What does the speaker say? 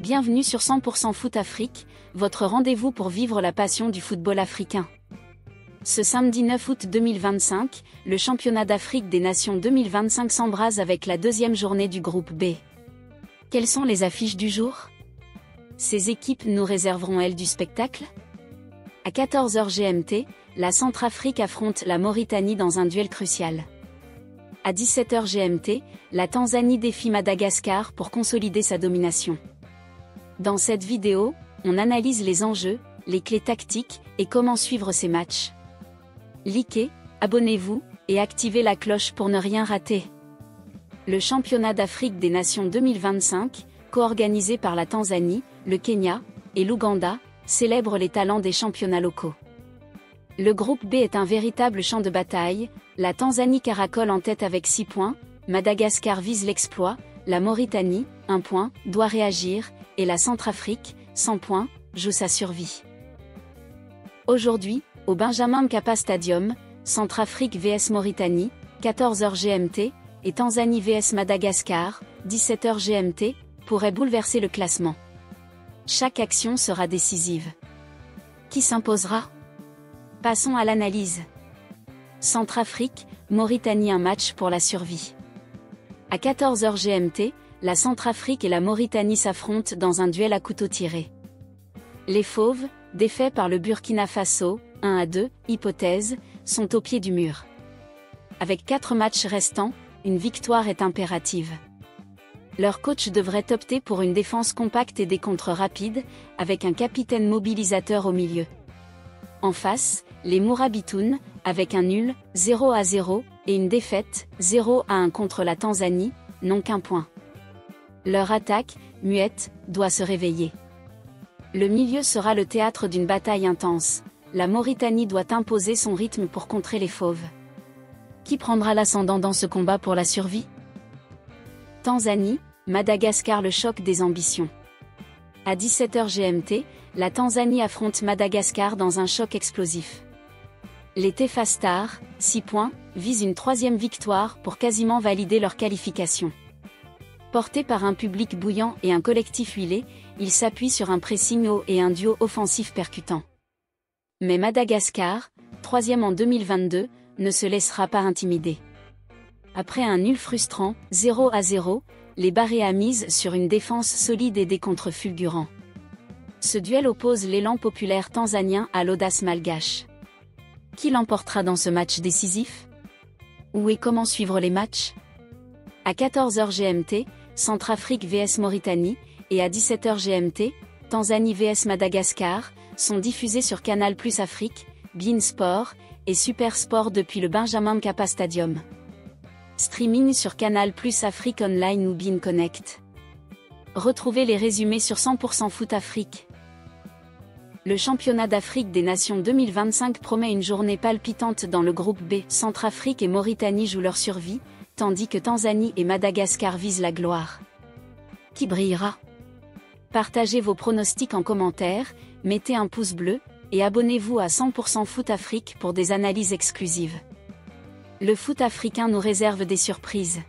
Bienvenue sur 100% Foot Afrique, votre rendez-vous pour vivre la passion du football africain. Ce samedi 9 août 2025, le championnat d'Afrique des Nations 2025 s'embrase avec la deuxième journée du groupe B. Quelles sont les affiches du jour? Ces équipes nous réserveront-elles du spectacle? À 14h GMT, la Centrafrique affronte la Mauritanie dans un duel crucial. À 17h GMT, la Tanzanie défie Madagascar pour consolider sa domination. Dans cette vidéo, on analyse les enjeux, les clés tactiques et comment suivre ces matchs. Likez, abonnez-vous et activez la cloche pour ne rien rater. Le championnat d'Afrique des Nations 2025, co-organisé par la Tanzanie, le Kenya et l'Ouganda, célèbre les talents des championnats locaux. Le groupe B est un véritable champ de bataille, la Tanzanie caracole en tête avec 6 points, Madagascar vise l'exploit, la Mauritanie, 1 point, doit réagir, et la Centrafrique, 100 points, joue sa survie. Aujourd'hui, au Benjamin Mkapa Stadium, Centrafrique vs Mauritanie, 14h GMT, et Tanzanie vs Madagascar, 17h GMT, pourrait bouleverser le classement. Chaque action sera décisive. Qui s'imposera? Passons à l'analyse. Centrafrique, Mauritanie, un match pour la survie. À 14h GMT, la Centrafrique et la Mauritanie s'affrontent dans un duel à couteau tiré. Les Fauves, défaits par le Burkina Faso, 1-2, hypothèse, sont au pied du mur. Avec 4 matchs restants, une victoire est impérative. Leur coach devrait opter pour une défense compacte et des contres rapides, avec un capitaine mobilisateur au milieu. En face, les Mourabitounes, avec un nul, 0-0, et une défaite, 0-1 contre la Tanzanie, n'ont qu'un point. Leur attaque, muette, doit se réveiller. Le milieu sera le théâtre d'une bataille intense. La Mauritanie doit imposer son rythme pour contrer les Fauves. Qui prendra l'ascendant dans ce combat pour la survie? Tanzanie, Madagascar, le choc des ambitions. À 17h GMT, la Tanzanie affronte Madagascar dans un choc explosif. Les Taifa Stars, 6 points, visent une 3e victoire pour quasiment valider leur qualification. Portés par un public bouillant et un collectif huilé, ils s'appuient sur un pressing haut et un duo offensif percutant. Mais Madagascar, 3e en 2022, ne se laissera pas intimider. Après un nul frustrant, 0-0, les Baréas misent sur une défense solide et des contres fulgurants. Ce duel oppose l'élan populaire tanzanien à l'audace malgache. Qui l'emportera dans ce match décisif? Où et comment suivre les matchs? À 14h GMT, Centrafrique vs Mauritanie, et à 17h GMT, Tanzanie vs Madagascar, sont diffusés sur Canal+ Afrique, beIN Sport, et Super Sport depuis le Benjamin Mkapa Stadium. Streaming sur Canal+ Afrique Online ou beIN Connect. Retrouvez les résumés sur 100% Foot Afrique. Le championnat d'Afrique des Nations 2025 promet une journée palpitante dans le groupe B. Centrafrique et Mauritanie jouent leur survie, tandis que Tanzanie et Madagascar visent la gloire. Qui brillera? Partagez vos pronostics en commentaire, mettez un pouce bleu, et abonnez-vous à 100% Foot Afrique pour des analyses exclusives. Le foot africain nous réserve des surprises.